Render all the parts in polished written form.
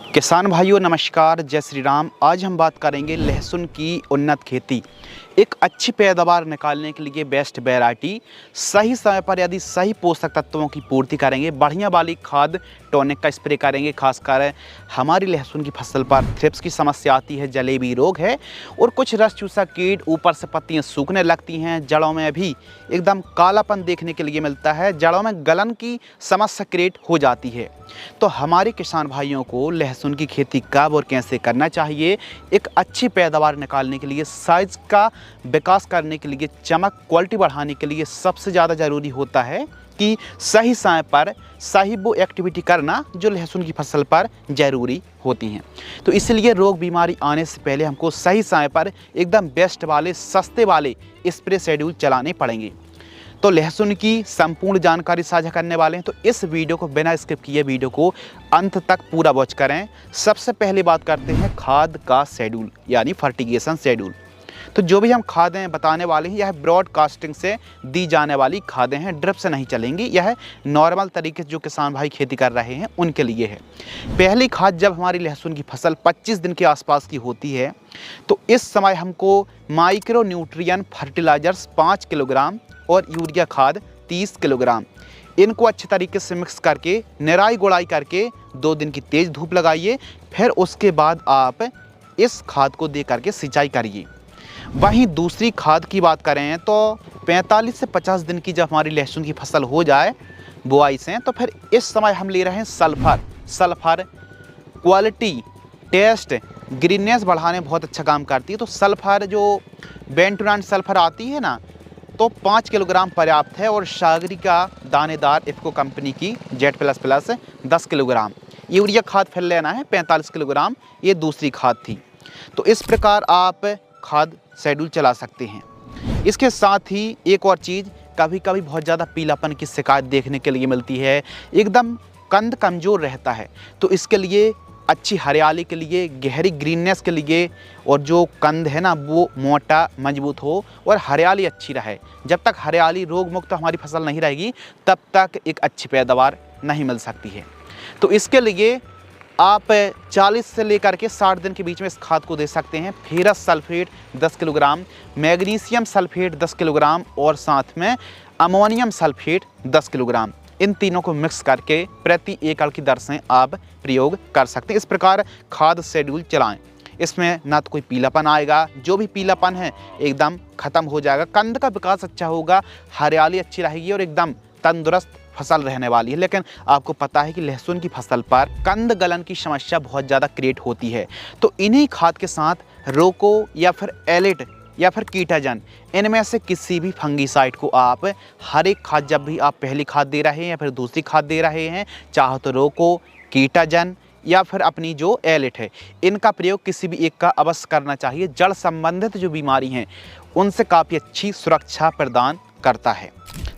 किसान भाइयों नमस्कार, जय श्री राम। आज हम बात करेंगे लहसुन की उन्नत खेती। एक अच्छी पैदावार निकालने के लिए बेस्ट वैरायटी, सही समय पर यदि सही पोषक तत्वों की पूर्ति करेंगे, बढ़िया वाली खाद टॉनिक का स्प्रे करेंगे। खासकर हमारी लहसुन की फसल पर थ्रिप्स की समस्या आती है, जलेबी रोग है और कुछ रस चूसा कीट, ऊपर से पत्तियां सूखने लगती हैं, जड़ों में भी एकदम कालापन देखने के लिए मिलता है, जड़ों में गलन की समस्या क्रिएट हो जाती है। तो हमारे किसान भाइयों को लहसुन की खेती कब और कैसे करना चाहिए, एक अच्छी पैदावार निकालने के लिए, साइज का विकास करने के लिए, चमक क्वालिटी बढ़ाने के लिए सबसे ज़्यादा ज़रूरी होता है कि सही समय पर सही वो एक्टिविटी करना जो लहसुन की फसल पर ज़रूरी होती हैं। तो इसलिए रोग बीमारी आने से पहले हमको सही समय पर एकदम बेस्ट वाले सस्ते वाले स्प्रे शेड्यूल चलाने पड़ेंगे। तो लहसुन की संपूर्ण जानकारी साझा करने वाले हैं, तो इस वीडियो को बिना स्किप किए वीडियो को अंत तक पूरा वॉच करें। सबसे पहले बात करते हैं खाद का शेड्यूल यानी फर्टिगेशन शेड्यूल। तो जो भी हम खादें बताने वाले हैं, यह ब्रॉडकास्टिंग से दी जाने वाली खादें हैं, ड्रिप से नहीं चलेंगी। यह नॉर्मल तरीके से जो किसान भाई खेती कर रहे हैं उनके लिए है। पहली खाद जब हमारी लहसुन की फसल 25 दिन के आसपास की होती है, तो इस समय हमको माइक्रो न्यूट्रिएंट फर्टिलाइजर्स 5 किलोग्राम और यूरिया खाद 30 किलोग्राम, इनको अच्छे तरीके से मिक्स करके निराई गुड़ाई करके 2 दिन की तेज़ धूप लगाइए। फिर उसके बाद आप इस खाद को दे करके सिंचाई करिए। वहीं दूसरी खाद की बात करें तो 45 से 50 दिन की जब हमारी लहसुन की फसल हो जाए बुआई से, तो फिर इस समय हम ले रहे हैं सल्फर क्वालिटी, टेस्ट, ग्रीननेस बढ़ाने में बहुत अच्छा काम करती है। तो सल्फर जो बेंटोनाट सल्फर आती है ना, तो 5 किलोग्राम पर्याप्त है। और सागरिका दानेदार इफ़को कंपनी की जेड प्लस 10 किलोग्राम। यूरिया खाद फिर लेना है 45 किलोग्राम, ये दूसरी खाद थी। तो इस प्रकार आप खाद शेड्यूल चला सकते हैं। इसके साथ ही एक और चीज़, कभी कभी बहुत ज़्यादा पीलापन की शिकायत देखने के लिए मिलती है, एकदम कंद कमज़ोर रहता है। तो इसके लिए अच्छी हरियाली के लिए, गहरी ग्रीननेस के लिए, और जो कंद है ना वो मोटा मजबूत हो और हरियाली अच्छी रहे। जब तक हरियाली रोग मुक्त हमारी फसल नहीं रहेगी तब तक एक अच्छी पैदावार नहीं मिल सकती है। तो इसके लिए आप 40 से लेकर के 60 दिन के बीच में इस खाद को दे सकते हैं। Ferrous sulphate 10 kilogram, magnesium sulphate 10 kilogram और साथ में अमोनियम सल्फेट 10 किलोग्राम, इन तीनों को मिक्स करके प्रति एकड़ की दर से आप प्रयोग कर सकते हैं। इस प्रकार खाद शेड्यूल चलाएं। इसमें ना तो कोई पीलापन आएगा, जो भी पीलापन है एकदम ख़त्म हो जाएगा, कंद का विकास अच्छा होगा, हरियाली अच्छी रहेगी और एकदम तंदुरुस्त फसल रहने वाली है। लेकिन आपको पता है कि लहसुन की फसल पर कंद गलन की समस्या बहुत ज़्यादा क्रिएट होती है। तो इन्हीं खाद के साथ रोको या फिर एलिट या फिर कीटाजन, इनमें से किसी भी फंगीसाइड को आप हर एक खाद, जब भी आप पहली खाद दे रहे हैं या फिर दूसरी खाद दे रहे हैं, चाहे तो रोको, कीटाजन या फिर अपनी जो एलिट है, इनका प्रयोग किसी भी एक का अवश्य करना चाहिए। जड़ संबंधित जो बीमारी हैं उनसे काफ़ी अच्छी सुरक्षा प्रदान करता है।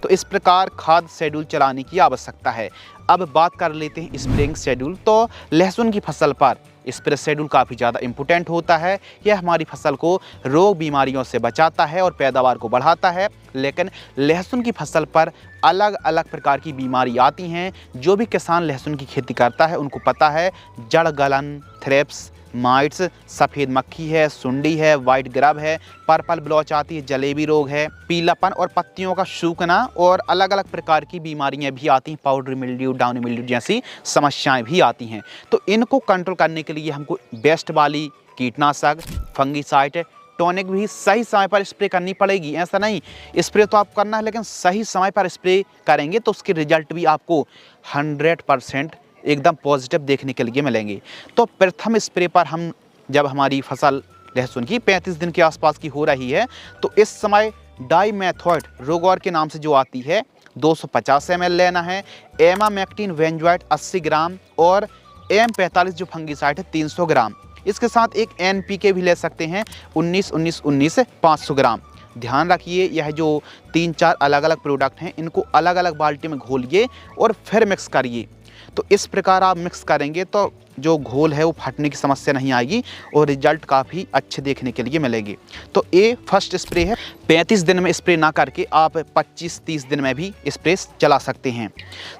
तो इस प्रकार खाद शेड्यूल चलाने की आवश्यकता है। अब बात कर लेते हैं स्प्रेइंग शेड्यूल। तो लहसुन की फसल पर स्प्रे शेड्यूल काफ़ी ज़्यादा इम्पोर्टेंट होता है। यह हमारी फसल को रोग बीमारियों से बचाता है और पैदावार को बढ़ाता है। लेकिन लहसुन की फसल पर अलग अलग प्रकार की बीमारी आती हैं। जो भी किसान लहसुन की खेती करता है उनको पता है, जड़ गलन, थ्रिप्स, माइट्स, सफ़ेद मक्खी है, सुंडी है, वाइट ग्रब है, पर्पल ब्लॉच आती है, जलेबी रोग है, पीलापन और पत्तियों का सूखना और अलग अलग प्रकार की बीमारियां भी आती हैं, पाउडर मिल्ड्यू, डाउनी मिल्ड्यू जैसी समस्याएं भी आती हैं। तो इनको कंट्रोल करने के लिए हमको बेस्ट वाली कीटनाशक, फंगीसाइड, टॉनिक भी सही समय पर स्प्रे करनी पड़ेगी। ऐसा नहीं स्प्रे तो आप करना है, लेकिन सही समय पर स्प्रे करेंगे तो उसके रिजल्ट भी आपको 100% एकदम पॉजिटिव देखने के लिए मिलेंगे। तो प्रथम स्प्रे पर हम, जब हमारी फसल लहसुन की 35 दिन के आसपास की हो रही है, तो इस समय डाइमेथॉयड रोगौर के नाम से जो आती है 250 ml लेना है, एमामेक्टिन वेंजॉइट 80 ग्राम और M45 जो फंगीसाइड है 300 ग्राम। इसके साथ एक NPK भी ले सकते हैं 19-19-19 500 ग्राम। ध्यान रखिए, यह जो 3-4 अलग अलग प्रोडक्ट हैं इनको अलग अलग बाल्टी में घोलिए और फिर मिक्स करिए। तो इस प्रकार आप मिक्स करेंगे तो जो घोल है वो फटने की समस्या नहीं आएगी और रिजल्ट काफ़ी अच्छे देखने के लिए मिलेंगे। तो ये फर्स्ट स्प्रे है। 35 दिन में स्प्रे ना करके आप 25-30 दिन में भी स्प्रे चला सकते हैं।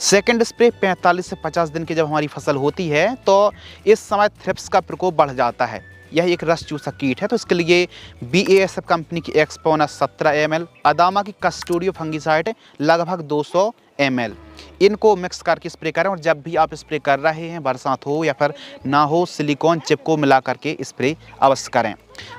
सेकंड स्प्रे 45 से 50 दिन की जब हमारी फसल होती है तो इस समय थ्रिप्स का प्रकोप बढ़ जाता है। यह एक रस चूसक कीट है, तो इसके लिए BASF कंपनी की एक्सपोनस 17 ml, अदामा की कस्टोडियो फंगिसाइड लगभग 200 ml, इनको मिक्स करके स्प्रे करें। और जब भी आप स्प्रे कर रहे हैं, बरसात हो या फिर ना हो, सिलिकॉन चिप को मिला करके स्प्रे अवश्य करें।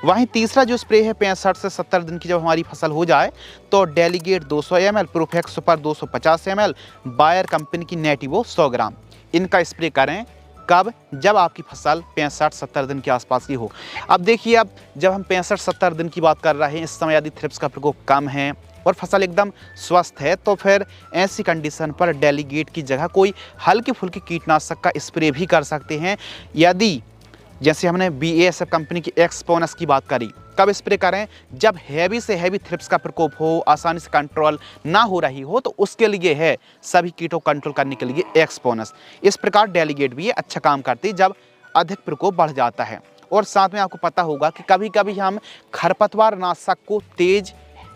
वहीं तीसरा जो स्प्रे है 65 से 70 दिन की जब हमारी फसल हो जाए तो Delegate 200 ml, Profex super 250 ml, Bayer company की नेटिवो 100 ग्राम, इनका स्प्रे करें। कब? जब आपकी फसल 65-70 दिन के आसपास की हो। अब देखिए, अब जब हम 65-70 दिन की बात कर रहे हैं, इस समय यदि थ्रिप्स का प्रकोप कम है और फसल एकदम स्वस्थ है तो फिर ऐसी कंडीशन पर डेलीगेट की जगह कोई हल्की फुल्की कीटनाशक का स्प्रे भी कर सकते हैं। यदि जैसे हमने BASF कंपनी की एक्सपोनस की बात करी, कब स्प्रे करें? जब हैवी से हैवी थ्रिप्स का प्रकोप हो, आसानी से कंट्रोल ना हो रही हो, तो उसके लिए है सभी कीटों को कंट्रोल करने के लिए एक्सपोनस। इस प्रकार डेलीगेट भी ये अच्छा काम करती है जब अधिक प्रकोप बढ़ जाता है। और साथ में आपको पता होगा कि कभी कभी हम खरपतवार नाशक को तेज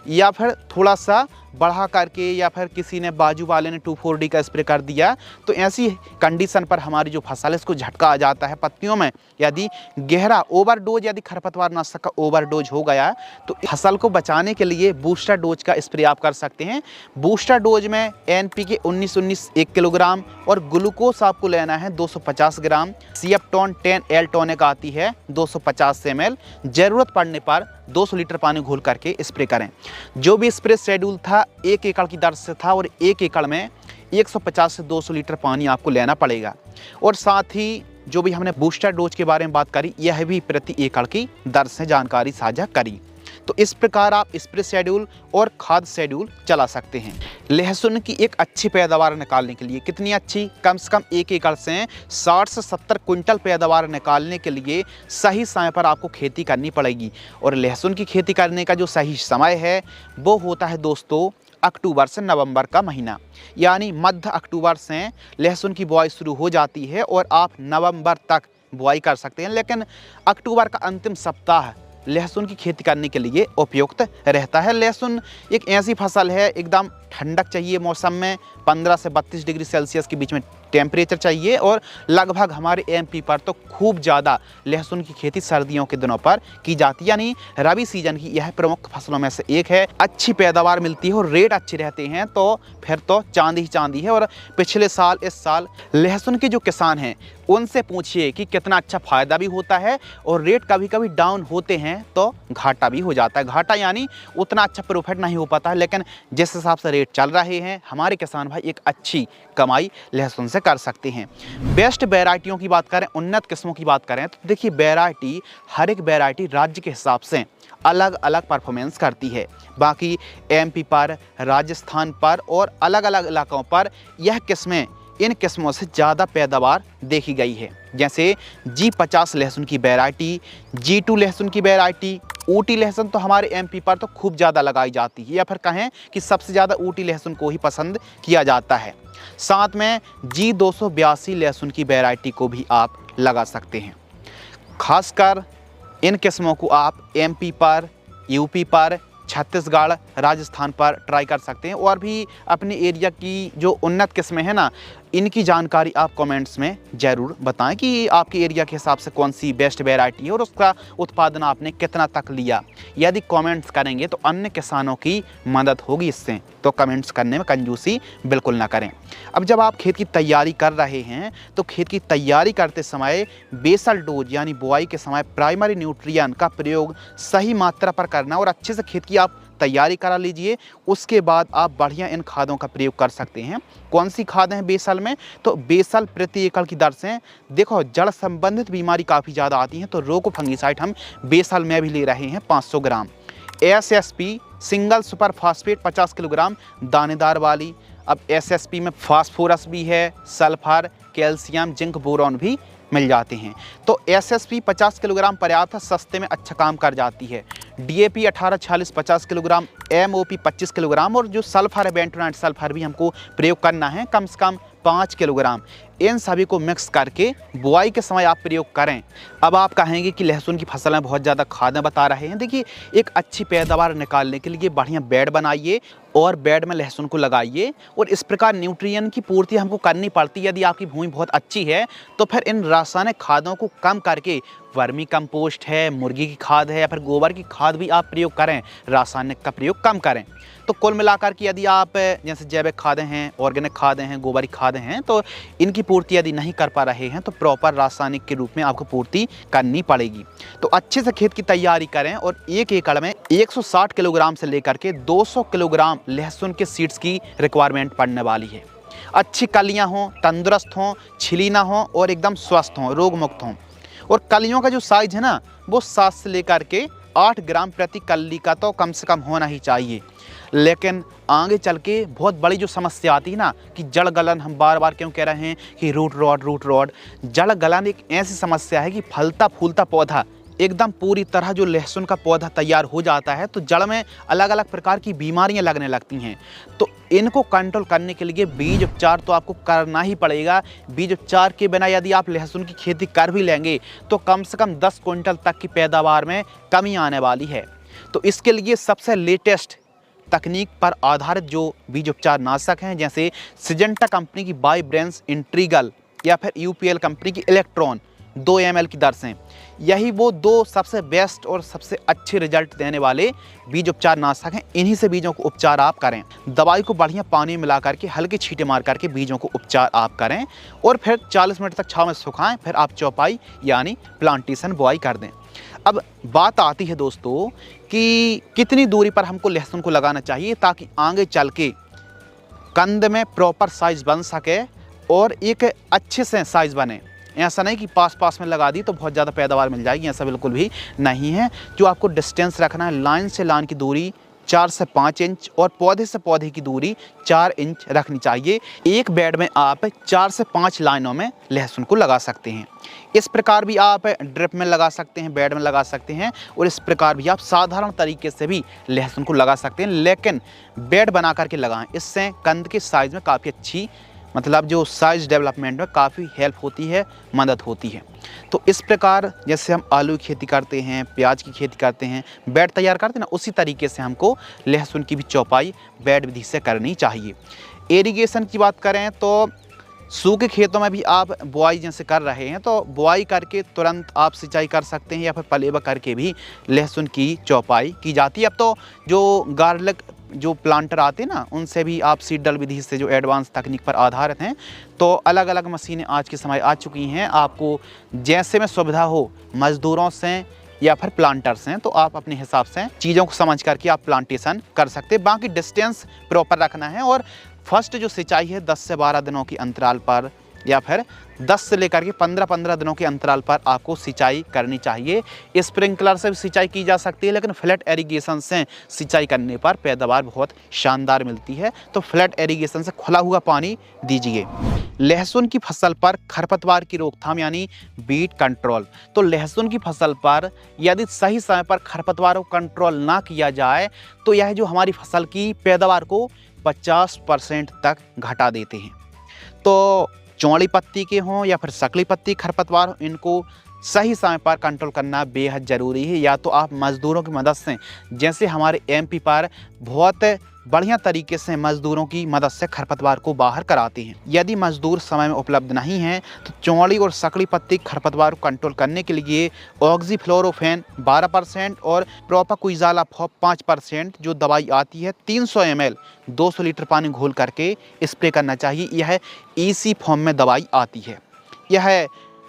या फिर थोड़ा सा बढ़ा करके, या फिर किसी ने बाजू वाले ने 2,4-D का स्प्रे कर दिया, तो ऐसी कंडीशन पर हमारी जो फसल है इसको झटका आ जाता है पत्तियों में। यदि गहरा ओवरडोज, यदि खरपतवार नाशक का ओवरडोज हो गया तो फसल को बचाने के लिए बूस्टर डोज का स्प्रे आप कर सकते हैं। बूस्टर डोज में NPK 19-19 1 किलोग्राम और ग्लूकोज आपको लेना है 250 ग्राम। सिएप्टोन 10L टॉनिक आती है 250 ml। ज़रूरत पड़ने पर 200 लीटर पानी घोल करके स्प्रे करें। जो भी स्प्रे शेड्यूल था 1 एकड़ की दर से था और 1 एकड़ में 150 से 200 लीटर पानी आपको लेना पड़ेगा। और साथ ही जो भी हमने बूस्टर डोज के बारे में बात करी, यह भी प्रति एकड़ की दर से जानकारी साझा करी। तो इस प्रकार आप स्प्रे शेड्यूल और खाद शेड्यूल चला सकते हैं। लहसुन की एक अच्छी पैदावार निकालने के लिए, कितनी अच्छी? कम से कम 1 एकड़ से 60 से 70 क्विंटल पैदावार निकालने के लिए सही समय पर आपको खेती करनी पड़ेगी। और लहसुन की खेती करने का जो सही समय है वो होता है दोस्तों अक्टूबर से नवंबर का महीना, यानी मध्य अक्टूबर से लहसुन की बुआई शुरू हो जाती है और आप नवंबर तक बुआई कर सकते हैं। लेकिन अक्टूबर का अंतिम सप्ताह लहसुन की खेती करने के लिए उपयुक्त रहता है। लहसुन एक ऐसी फसल है, एकदम ठंडक चाहिए मौसम में, 15 से 32 डिग्री सेल्सियस के बीच में टेम्परेचर चाहिए। और लगभग हमारे MP पर तो खूब ज़्यादा लहसुन की खेती सर्दियों के दिनों पर की जाती है, यानी रबी सीजन की यह प्रमुख फसलों में से एक है। अच्छी पैदावार मिलती है और रेट अच्छे रहते हैं तो फिर तो चांदी ही चांदी है। और पिछले साल, इस साल लहसुन के जो किसान हैं उनसे पूछिए कि कितना अच्छा फ़ायदा भी होता है और रेट कभी कभी डाउन होते हैं तो घाटा भी हो जाता है। घाटा यानी उतना अच्छा प्रॉफिट नहीं हो पाता है, लेकिन जिस हिसाब से रेट चल रहे हैं हमारे किसान भाई एक अच्छी कमाई लहसुन से कर सकते हैं। बेस्ट वैरायटियों की बात करें, उन्नत किस्मों की बात करें तो देखिए वैरायटी, हर एक वैरायटी राज्य के हिसाब से अलग अलग परफॉर्मेंस करती है। बाकी MP पर, राजस्थान पर और अलग अलग इलाकों पर यह किस्में, इन किस्मों से ज़्यादा पैदावार देखी गई है। जैसे G50 लहसुन की वैरायटी, G2 लहसुन की वैरायटी, ऊटी लहसुन तो हमारे MP पर तो खूब ज़्यादा लगाई जाती है, या फिर कहें कि सबसे ज़्यादा ऊटी लहसुन को ही पसंद किया जाता है। साथ में G282 लहसुन की वैरायटी को भी आप लगा सकते हैं। खासकर इन किस्मों को आप MP पर, UP पर, छत्तीसगढ़, राजस्थान पर ट्राई कर सकते हैं। और भी अपने एरिया की जो उन्नत किस्में हैं ना, इनकी जानकारी आप कमेंट्स में ज़रूर बताएं कि आपके एरिया के हिसाब से कौन सी बेस्ट वैरायटी है और उसका उत्पादन आपने कितना तक लिया। यदि कमेंट्स करेंगे तो अन्य किसानों की मदद होगी इससे, तो कमेंट्स करने में कंजूसी बिल्कुल ना करें। अब जब आप खेत की तैयारी कर रहे हैं तो खेत की तैयारी करते समय बेसल डोज यानी बुआई के समय प्राइमरी न्यूट्रिएंट का प्रयोग सही मात्रा पर करना और अच्छे से खेत की आप तैयारी करा लीजिए। उसके बाद आप बढ़िया इन खादों का प्रयोग कर सकते हैं। कौन सी खादें हैं बेसल में? तो बेसल प्रति एकड़ की दर से, देखो जड़ संबंधित बीमारी काफ़ी ज़्यादा आती हैं तो रोको फंगिसाइड हम बेसल में भी ले रहे हैं 500 ग्राम। SSP single super phosphate 50 kilogram दानेदार वाली। अब SSP में फास्फोरस भी है, सल्फर, कैल्शियम, जिंक, बोरॉन भी मिल जाते हैं। तो एसएसपी 50 किलोग्राम पर्याप्त है, सस्ते में अच्छा काम कर जाती है। डीएपी 18-46 50 किलोग्राम, एमओपी 25 किलोग्राम और जो सल्फर है बेंटोनाइट सल्फर भी हमको प्रयोग करना है कम से कम 5 किलोग्राम। इन सभी को मिक्स करके बुआई के समय आप प्रयोग करें। अब आप कहेंगे कि लहसुन की फसल में बहुत ज़्यादा खादें बता रहे हैं। देखिए, एक अच्छी पैदावार निकालने के लिए बढ़िया बेड बनाइए और बेड में लहसुन को लगाइए और इस प्रकार न्यूट्रिएंट की पूर्ति हमको करनी पड़ती है। यदि आपकी भूमि बहुत अच्छी है तो फिर इन रासायनिक खादों को कम करके वर्मी कंपोस्ट है, मुर्गी की खाद है या फिर गोबर की खाद भी आप प्रयोग करें, रासायनिक का प्रयोग कम करें। तो कुल मिलाकर के यदि आप जैसे जैविक खादें हैं, ऑर्गेनिक खादें हैं, गोबर की खादें हैं, तो इनकी पूर्ति यदि नहीं कर पा रहे हैं तो प्रॉपर रासायनिक के रूप में आपको पूर्ति करनी पड़ेगी। तो अच्छे से खेत की तैयारी करें और 1 एकड़ में 160 किलोग्राम से लेकर के 200 किलोग्राम लहसुन के सीड्स की रिक्वायरमेंट पड़ने वाली है। अच्छी कलियाँ हों, तंदुरुस्त हों, छिली ना हों और एकदम स्वस्थ हों, रोग मुक्त हों। और कलियों का जो साइज है ना, वो 7 से लेकर के 8 ग्राम प्रति कली का तो कम से कम होना ही चाहिए। लेकिन आगे चल के बहुत बड़ी जो समस्या आती है ना कि जड़ गलन, हम बार बार क्यों कह रहे हैं कि रूट रॉड, जड़ गलन एक ऐसी समस्या है कि फलता फूलता पौधा एकदम पूरी तरह जो लहसुन का पौधा तैयार हो जाता है तो जड़ में अलग अलग प्रकार की बीमारियां लगने लगती हैं। तो इनको कंट्रोल करने के लिए बीज उपचार तो आपको करना ही पड़ेगा। बीज उपचार के बिना यदि आप लहसुन की खेती कर भी लेंगे तो कम से कम 10 क्विंटल तक की पैदावार में कमी आने वाली है। तो इसके लिए सबसे लेटेस्ट तकनीक पर आधारित जो बीज उपचार नाशक हैं, जैसे सिजेंटा कंपनी की बाईब्रेंस इंट्रीगल या फिर यूपीएल कंपनी की इलेक्ट्रॉन 2 ml की दर से, यही वो 2 सबसे बेस्ट और सबसे अच्छे रिजल्ट देने वाले बीज उपचार नाशक हैं। इन्हीं से बीजों को उपचार आप करें। दवाई को बढ़िया पानी मिला करके हल्के छींटे मार करके बीजों को उपचार आप करें और फिर 40 मिनट तक छांव में सुखाएं। फिर आप चौपाई यानी प्लांटेशन बुआई कर दें। अब बात आती है दोस्तों कि कितनी दूरी पर हमको लहसुन को लगाना चाहिए ताकि आगे चल के कंद में प्रॉपर साइज बन सके और एक अच्छे से साइज बने। ऐसा नहीं कि पास में लगा दी तो बहुत ज़्यादा पैदावार मिल जाएगी, ऐसा बिल्कुल भी नहीं है। जो आपको डिस्टेंस रखना है, लाइन से लाइन की दूरी 4 से 5 इंच और पौधे से पौधे की दूरी 4 इंच रखनी चाहिए। एक बेड में आप 4 से 5 लाइनों में लहसुन को लगा सकते हैं। इस प्रकार भी आप ड्रिप में लगा सकते हैं, बेड में लगा सकते हैं और इस प्रकार भी आप साधारण तरीके से भी लहसुन को लगा सकते हैं, लेकिन बेड बना करके लगाएं। इससे कंद के साइज़ में काफ़ी अच्छी मतलब जो साइज डेवलपमेंट में काफ़ी हेल्प होती है, मदद होती है। तो इस प्रकार जैसे हम आलू की खेती करते हैं, प्याज की खेती करते हैं, बेड तैयार करते हैं ना, उसी तरीके से हमको लहसुन की भी चौपाई बेड विधि से करनी चाहिए। इरिगेशन की बात करें तो सूखे खेतों में भी आप बुआई जैसे कर रहे हैं तो बुआई करके तुरंत आप सिंचाई कर सकते हैं या फिर पलेवा करके भी लहसुन की चौपाई की जाती है। अब तो जो गार्लिक जो प्लांटर आते हैं ना, उनसे भी आप सीडल विधि से जो एडवांस तकनीक पर आधारित हैं, तो अलग अलग मशीनें आज के समय आ चुकी हैं। आपको जैसे में सुविधा हो, मजदूरों से या फिर प्लांटर से, तो आप अपने हिसाब से चीज़ों को समझ करके आप प्लांटेशन कर सकते हैं। बाकी डिस्टेंस प्रॉपर रखना है और फर्स्ट जो सिंचाई है 10 से 12 दिनों की अंतराल पर या फिर 10 से लेकर के 15-15 दिनों के अंतराल पर आपको सिंचाई करनी चाहिए। स्प्रिंकलर से भी सिंचाई की जा सकती है, लेकिन फ्लैट एरीगेशन से सिंचाई करने पर पैदावार बहुत शानदार मिलती है। तो फ्लैट एरीगेशन से खुला हुआ पानी दीजिए। लहसुन की फसल पर खरपतवार की रोकथाम यानी बीट कंट्रोल। तो लहसुन की फसल पर यदि सही समय पर खरपतवार को कंट्रोल ना किया जाए तो यह जो हमारी फसल की पैदावार को 50% तक घटा देते हैं। तो चौड़ी पत्ती के हों या फिर सकली पत्ती खरपतवार, इनको सही समय पर कंट्रोल करना बेहद ज़रूरी है। या तो आप मज़दूरों की मदद से, जैसे हमारे एमपी पर बहुत बढ़िया तरीके से मज़दूरों की मदद से खरपतवार को बाहर कराते हैं। यदि मज़दूर समय में उपलब्ध नहीं हैं तो चौड़ी और सकली पत्ती खरपतवार को कंट्रोल करने के लिए ऑक्सीफ्लोरोफेन 12% और प्रोपाक्विज़ालाफॉप 5% जो दवाई आती है 300 ml 200 लीटर पानी घोल करके स्प्रे करना चाहिए। यह ईसी फॉर्म में दवाई आती है। यह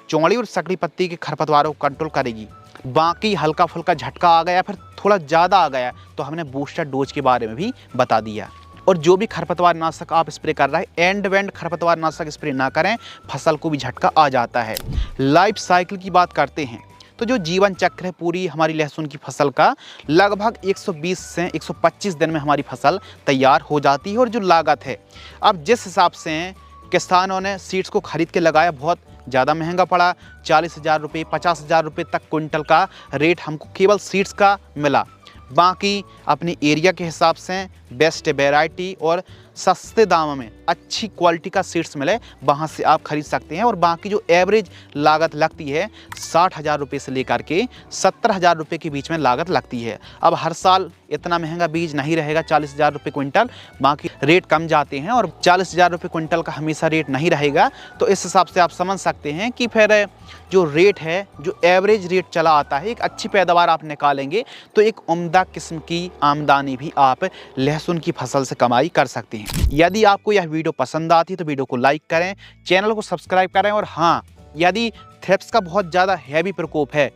चौड़ी और सकली पत्ती के खरपतवारों को कंट्रोल करेगी। बाकी हल्का फुल्का झटका आ गया फिर थोड़ा ज़्यादा आ गया तो हमने बूस्टर डोज के बारे में भी बता दिया। और जो भी खरपतवार नाशक आप स्प्रे कर रहे हैं, एंड वेंड खरपतवार नाशक स्प्रे ना करें, फसल को भी झटका आ जाता है। लाइफ साइकिल की बात करते हैं तो जो जीवन चक्र है पूरी हमारी लहसुन की फसल का, लगभग 120 से 125 दिन में हमारी फसल तैयार हो जाती है। और जो लागत है, अब जिस हिसाब से किसानों ने सीड्स को खरीद के लगाया, बहुत ज़्यादा महंगा पड़ा, 40,000 रुपये 50,000 रुपये तक क्विंटल का रेट हमको केवल सीड्स का मिला। बाकी अपने एरिया के हिसाब से बेस्ट वैरायटी और सस्ते दामों में अच्छी क्वालिटी का सीड्स मिले, वहाँ से आप खरीद सकते हैं। और बाकी जो एवरेज लागत लगती है 60,000 रुपये से लेकर के 70,000 रुपये के बीच में लागत लगती है। अब हर साल इतना महंगा बीज नहीं रहेगा 40,000 रुपये क्विंटल, बाकी रेट कम जाते हैं और 40,000 रुपये क्विंटल का हमेशा रेट नहीं रहेगा। तो इस हिसाब से आप समझ सकते हैं कि फिर जो रेट है, जो एवरेज रेट चला आता है, एक अच्छी पैदावार आप निकालेंगे तो एक उम्दा किस्म की आमदनी भी आप लहसुन की फसल से कमाई कर सकते हैं। यदि आपको यह वीडियो पसंद आती है तो वीडियो को लाइक करें, चैनल को सब्सक्राइब करें। और हाँ, यदि थ्रिप्स का बहुत ज़्यादा हैवी प्रकोप है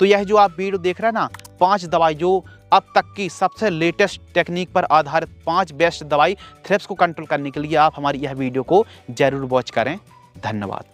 तो यह जो आप वीडियो देख रहे हैं ना, 5 दवाई जो अब तक की सबसे लेटेस्ट टेक्निक पर आधारित 5 बेस्ट दवाई थ्रिप्स को कंट्रोल करने के लिए, आप हमारी यह वीडियो को ज़रूर वॉच करें। धन्यवाद।